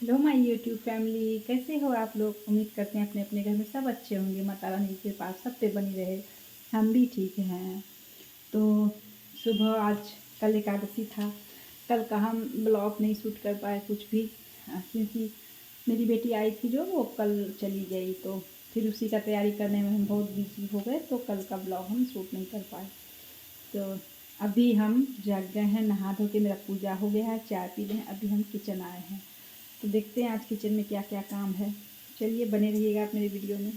Hello my YouTube family, कैसे हो आप लोग। उम्मीद करते हैं अपने अपने घर में सब अच्छे होंगे। माता रानी के पास सब पे बनी रहे। हम भी ठीक हैं। तो सुबह आज कल एकादशी था। कल का हम ब्लॉग नहीं शूट कर पाए कुछ भी, क्योंकि मेरी बेटी आई थी जो वो कल चली गई। तो फिर उसी का तैयारी करने में हम बहुत बिजी हो गए, तो कल का ब्लॉग हम शूट नहीं कर पाए। तो अभी हम जग गए हैं, नहा धो के मेरा पूजा हो गया है, चाय पी रहे हैं। अभी हम किचन आए हैं, तो देखते हैं आज किचन में क्या क्या काम है। चलिए बने रहिएगा आप मेरे वीडियो में।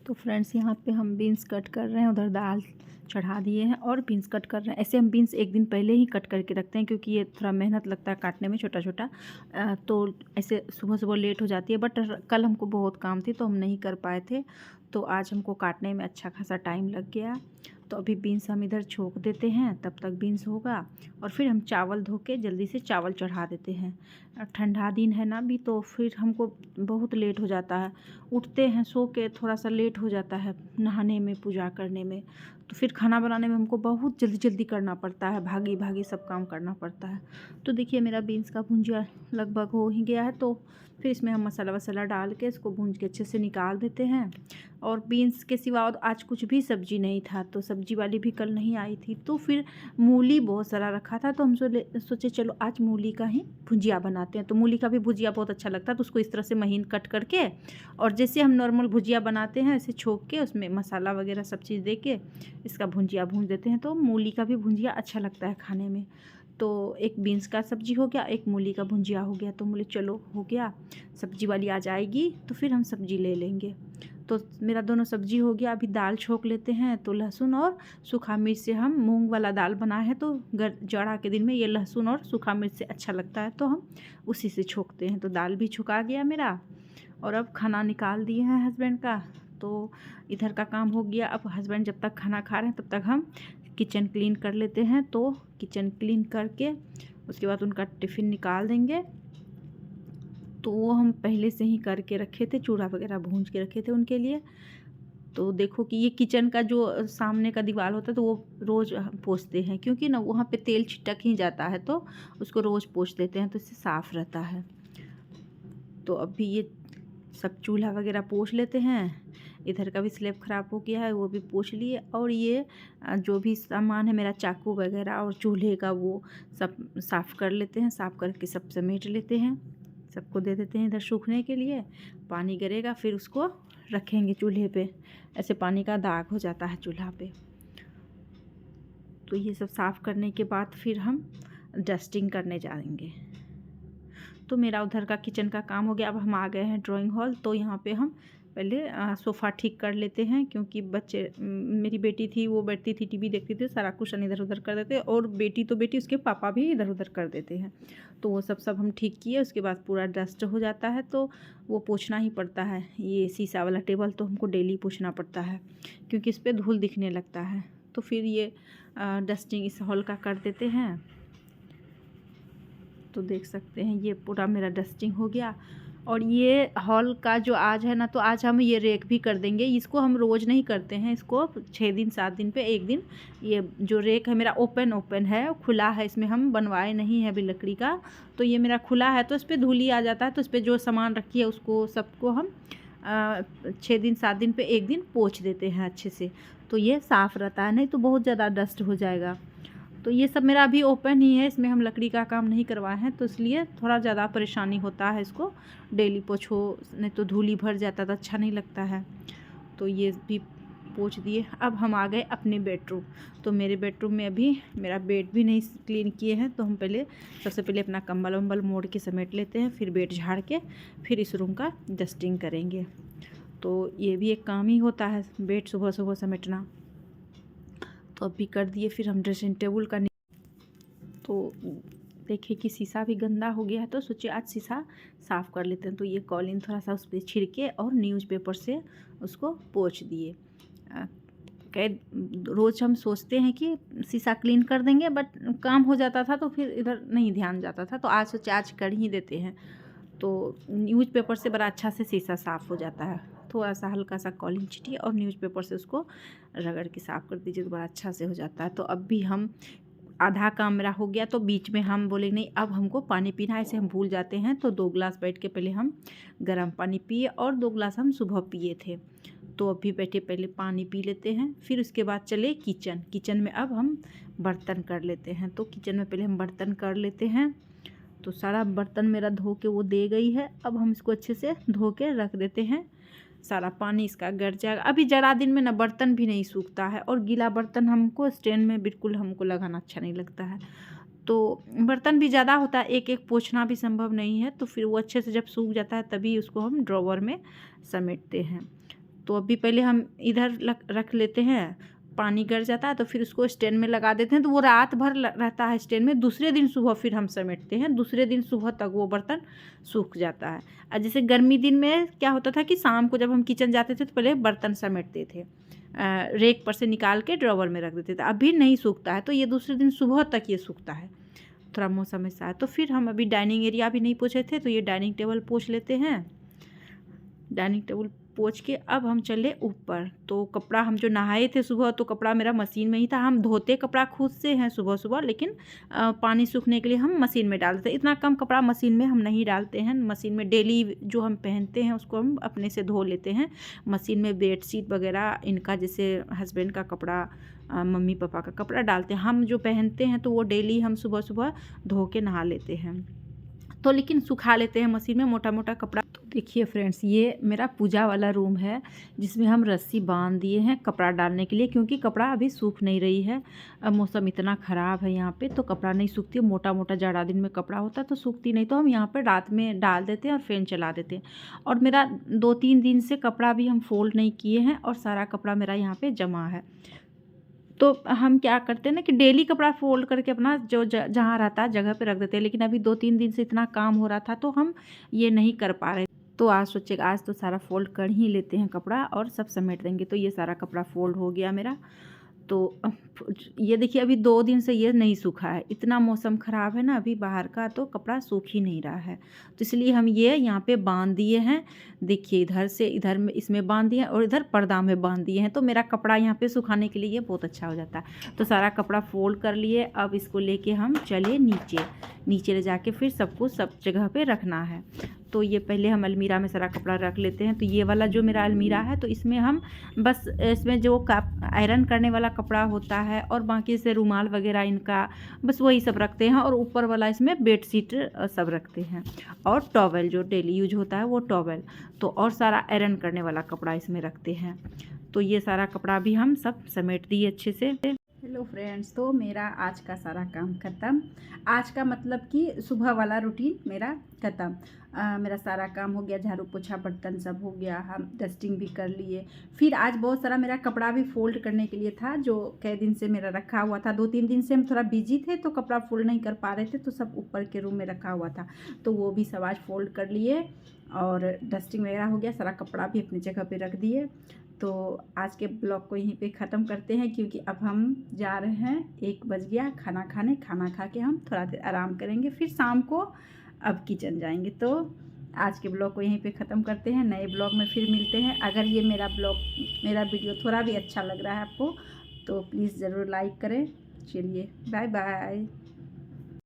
तो फ्रेंड्स, यहाँ पे हम बीन्स कट कर रहे हैं, उधर दाल चढ़ा दिए हैं और बीन्स कट कर रहे हैं। ऐसे हम बीन्स एक दिन पहले ही कट करके रखते हैं, क्योंकि ये थोड़ा मेहनत लगता है काटने में छोटा छोटा। तो ऐसे सुबह सुबह लेट हो जाती है, बट कल हमको बहुत काम थी तो हम नहीं कर पाए थे। तो आज हमको काटने में अच्छा खासा टाइम लग गया। तो अभी बीन्स हम इधर छोंक देते हैं, तब तक बीन्स होगा। और फिर हम चावल धो के जल्दी से चावल चढ़ा देते हैं। ठंडा दिन है ना अभी, तो फिर हमको बहुत लेट हो जाता है। उठते हैं सो के, थोड़ा सा लेट हो जाता है नहाने में, पूजा करने में। तो फिर खाना बनाने में हमको बहुत जल्दी जल्दी करना पड़ता है, भागी भागी सब काम करना पड़ता है। तो देखिए मेरा बीन्स का भुंजिया लगभग हो ही गया है। तो फिर इसमें हम मसाला वसाला डाल के इसको भूंज के अच्छे से निकाल देते हैं। और बीन्स के सिवा आज कुछ भी सब्जी नहीं था, तो सब्जी वाली भी कल नहीं आई थी। तो फिर मूली बहुत सारा रखा था, तो हम सोचे चलो आज मूली का ही भुजिया बनाते हैं। तो मूली का भी भुजिया बहुत अच्छा लगता है। तो उसको इस तरह से महीन कट करके, और जैसे हम नॉर्मल भुजिया बनाते हैं ऐसे छोंक के, उसमें मसाला वगैरह सब चीज़ दे के इसका भुजिया भून देते हैं। तो मूली का भी भुजिया अच्छा लगता है खाने में। तो एक बीन्स का सब्जी हो गया, एक मूली का भुजिया हो गया। तो बोले चलो हो गया, सब्जी वाली आ जाएगी तो फिर हम सब्जी ले लेंगे। तो मेरा दोनों सब्जी हो गया। अभी दाल छोंक लेते हैं। तो लहसुन और सूखा मिर्च से, हम मूंग वाला दाल बनाए हैं, तो जाड़ा के दिन में ये लहसुन और सूखा मिर्च से अच्छा लगता है, तो हम उसी से छोंकते हैं। तो दाल भी छुका गया मेरा। और अब खाना निकाल दिए हैं हस्बैंड का, तो इधर का काम हो गया। अब हस्बैंड जब तक खाना खा रहे हैं तब तक हम किचन क्लीन कर लेते हैं। तो किचन क्लीन करके उसके बाद उनका टिफ़िन निकाल देंगे। तो वो हम पहले से ही करके रखे थे, चूड़ा वगैरह भूंज के रखे थे उनके लिए। तो देखो कि ये किचन का जो सामने का दीवार होता है, तो वो रोज़ पोंछते हैं, क्योंकि ना वहाँ पे तेल छिटक ही जाता है, तो उसको रोज़ पोंछ देते हैं, तो इससे साफ़ रहता है। तो अभी ये सब चूल्हा वगैरह पोंछ लेते हैं। इधर का भी स्लैब ख़राब हो गया है, वो भी पोंछ लिए। और ये जो भी सामान है मेरा, चाकू वगैरह और चूल्हे का, वो सब साफ़ कर लेते हैं। साफ़ करके सब समेट लेते हैं, सबको दे देते हैं इधर सूखने के लिए। पानी गिरेगा फिर उसको रखेंगे चूल्हे पे। ऐसे पानी का दाग हो जाता है चूल्हा पे। तो ये सब साफ़ करने के बाद फिर हम डस्टिंग करने जाएंगे। तो मेरा उधर का किचन का काम हो गया। अब हम आ गए हैं ड्राइंग हॉल। तो यहाँ पे हम पहले सोफ़ा ठीक कर लेते हैं, क्योंकि बच्चे, मेरी बेटी थी वो बैठती थी टीवी देखती थी, सारा कुशन इधर उधर कर देते। और बेटी तो बेटी, उसके पापा भी इधर उधर कर देते हैं। तो वो सब हम ठीक किए। उसके बाद पूरा डस्ट हो जाता है, तो वो पोंछना ही पड़ता है। ये शीशा वाला टेबल तो हमको डेली पोंछना पड़ता है, क्योंकि इस पर धूल दिखने लगता है। तो फिर ये डस्टिंग इस हॉल का कर देते हैं। तो देख सकते हैं ये पूरा मेरा डस्टिंग हो गया। और ये हॉल का जो आज है ना, तो आज हम ये रेक भी कर देंगे। इसको हम रोज़ नहीं करते हैं, इसको 6 दिन 7 दिन पे एक दिन। ये जो रेक है मेरा ओपन है, खुला है, इसमें हम बनवाए नहीं है अभी लकड़ी का। तो ये मेरा खुला है, तो इस पर धूली आ जाता है। तो इस पर जो सामान रखी है उसको सबको हम 6 दिन 7 दिन पे एक दिन पोंछ देते हैं अच्छे से। तो ये साफ़ रहता है, नहीं तो बहुत ज़्यादा डस्ट हो जाएगा। तो ये सब मेरा अभी ओपन ही है, इसमें हम लकड़ी का काम नहीं करवाए हैं, तो इसलिए थोड़ा ज़्यादा परेशानी होता है इसको डेली पोछो, नहीं तो धूली भर जाता तो अच्छा नहीं लगता है। तो ये भी पोंछ दिए। अब हम आ गए अपने बेडरूम। तो मेरे बेडरूम में अभी मेरा बेड भी नहीं क्लीन किए हैं, तो हम पहले सबसे पहले अपना कंबल वम्बल मोड़ के समेट लेते हैं, फिर बेड झाड़ के फिर इस रूम का डस्टिंग करेंगे। तो ये भी एक काम ही होता है, बेड सुबह सुबह समेटना। तो अभी कर दिए। फिर हम ड्रेसिंग टेबल का, तो देखे कि शीशा भी गंदा हो गया है, तो सोचे आज शीशा साफ़ कर लेते हैं। तो ये कॉलिन थोड़ा सा उस पर छिड़के और न्यूज़पेपर से उसको पोंछ दिए। रोज़ हम सोचते हैं कि शीशा क्लीन कर देंगे, बट काम हो जाता था तो फिर इधर नहीं ध्यान जाता था। तो आज सोचे आज कर ही देते हैं। तो न्यूज़पेपर से बड़ा अच्छा से शीशा साफ़ हो जाता है। थोड़ा सा हल्का सा कॉलिन छिटिए और न्यूज़पेपर से उसको रगड़ के साफ़ कर दीजिए, तो बड़ा अच्छा से हो जाता है। तो अब भी हम आधा काम मेरा हो गया तो बीच में हम बोले नहीं अब हमको पानी पीना है, ऐसे हम भूल जाते हैं। तो 2 गिलास बैठ के पहले हम गर्म पानी पिए और 2 गिलास हम सुबह पिए थे। तो अभी बैठे पहले पानी पी लेते हैं, फिर उसके बाद चले किचन में अब हम बर्तन कर लेते हैं। तो किचन में पहले हम बर्तन कर लेते हैं। तो सारा बर्तन मेरा धो के वो दे गई है। अब हम इसको अच्छे से धो के रख देते हैं, सारा पानी इसका गिर जाएगा। अभी ज़्यादा दिन में ना बर्तन भी नहीं सूखता है, और गीला बर्तन हमको स्टैंड में बिल्कुल हमको लगाना अच्छा नहीं लगता है। तो बर्तन भी ज़्यादा होता है, एक एक पोंछना भी संभव नहीं है। तो फिर वो अच्छे से जब सूख जाता है तभी उसको हम ड्रॉवर में समेटते हैं। तो अभी पहले हम इधर रख लेते हैं, पानी गिर जाता है तो फिर उसको स्टैंड में लगा देते हैं। तो वो रात भर रहता है स्टैंड में, दूसरे दिन सुबह फिर हम समेटते हैं, दूसरे दिन सुबह तक वो बर्तन सूख जाता है। और जैसे गर्मी दिन में क्या होता था कि शाम को जब हम किचन जाते थे तो पहले बर्तन समेटते थे, रेक पर से निकाल के ड्रॉवर में रख देते थे। अभी नहीं सूखता है, तो ये दूसरे दिन सुबह तक ये सूखता है, थोड़ा मौसम ऐसा है। तो फिर हम अभी डाइनिंग एरिया भी नहीं पोंछे थे, तो ये डाइनिंग टेबल पोंछ लेते हैं। डाइनिंग टेबल पोंछ के अब हम चले ऊपर। तो कपड़ा हम जो नहाए थे सुबह, तो कपड़ा मेरा मशीन में ही था। हम धोते कपड़ा खुद से हैं सुबह सुबह, लेकिन पानी सूखने के लिए हम मशीन में डालते हैं। इतना कम कपड़ा मशीन में हम नहीं डालते हैं, मशीन में डेली जो हम पहनते हैं उसको हम अपने से धो लेते हैं। मशीन में बेडशीट वगैरह इनका, जैसे हस्बैंड का कपड़ा, मम्मी पापा का कपड़ा डालते हैं। हम जो पहनते हैं तो वो डेली हम सुबह सुबह धो के नहा लेते हैं। तो लेकिन सुखा लेते हैं मशीन में मोटा मोटा कपड़ा। तो देखिए फ्रेंड्स, ये मेरा पूजा वाला रूम है जिसमें हम रस्सी बांध दिए हैं कपड़ा डालने के लिए, क्योंकि कपड़ा अभी सूख नहीं रही है। अब मौसम इतना ख़राब है यहाँ पे, तो कपड़ा नहीं सूखती। मोटा मोटा जाड़ा दिन में कपड़ा होता है तो सूखती नहीं, तो हम यहाँ पर रात में डाल देते हैं और फैन चला देते हैं। और मेरा 2-3 दिन से कपड़ा भी हम फोल्ड नहीं किए हैं, और सारा कपड़ा मेरा यहाँ पर जमा है। तो हम क्या करते हैं ना कि डेली कपड़ा फोल्ड करके अपना जो जहाँ रहता है जगह पे रख देते हैं। लेकिन अभी 2-3 दिन से इतना काम हो रहा था तो हम ये नहीं कर पा रहे। तो आज सोचे आज तो सारा फोल्ड कर ही लेते हैं कपड़ा और सब समेट देंगे। तो ये सारा कपड़ा फोल्ड हो गया मेरा। तो ये देखिए अभी 2 दिन से ये नहीं सूखा है, इतना मौसम ख़राब है ना अभी बाहर का, तो कपड़ा सूख ही नहीं रहा है। तो इसलिए हम ये यहाँ पे बांध दिए हैं। देखिए इधर से इधर में इसमें बांध दिए हैं और इधर पर्दा में बांध दिए हैं। तो मेरा कपड़ा यहाँ पे सुखाने के लिए ये बहुत अच्छा हो जाता है। तो सारा कपड़ा फोल्ड कर लिए। अब इसको लेके हम चले नीचे ले जाके फिर सबको सब जगह पे रखना है। तो ये पहले हम अलमीरा में सारा कपड़ा रख लेते हैं। तो ये वाला जो मेरा अलमीरा है, तो इसमें हम बस इसमें जो आयरन करने वाला कपड़ा होता है और बाकी से रुमाल वगैरह इनका बस वही सब रखते हैं। और ऊपर वाला इसमें बेडशीट सब रखते हैं, और टॉवेल जो डेली यूज होता है वो टॉवेल। तो और सारा आयरन करने वाला कपड़ा इसमें रखते हैं। तो ये सारा कपड़ा भी हम सब समेट दिए अच्छे से। हेलो फ्रेंड्स, तो मेरा आज का सारा काम ख़त्म। आज का मतलब कि सुबह वाला रूटीन मेरा ख़त्म। मेरा सारा काम हो गया, झाड़ू पोछा बर्तन सब हो गया, हम डस्टिंग भी कर लिए। फिर आज बहुत सारा मेरा कपड़ा भी फोल्ड करने के लिए था, जो कई दिन से मेरा रखा हुआ था। 2-3 दिन से हम थोड़ा बिजी थे तो कपड़ा फोल्ड नहीं कर पा रहे थे, तो सब ऊपर के रूम में रखा हुआ था। तो वो भी सब आज फोल्ड कर लिए और डस्टिंग वगैरह हो गया, सारा कपड़ा भी अपनी जगह पे रख दिए। तो आज के ब्लॉग को यहीं पे ख़त्म करते हैं, क्योंकि अब हम जा रहे हैं, 1 बज गया खाना खाने। खाना खा के हम थोड़ा देर आराम करेंगे, फिर शाम को अब किचन जाएंगे। तो आज के ब्लॉग को यहीं पे ख़त्म करते हैं, नए ब्लॉग में फिर मिलते हैं। अगर ये मेरा वीडियो थोड़ा भी अच्छा लग रहा है आपको, तो प्लीज़ ज़रूर लाइक करें। चलिए बाय बाय।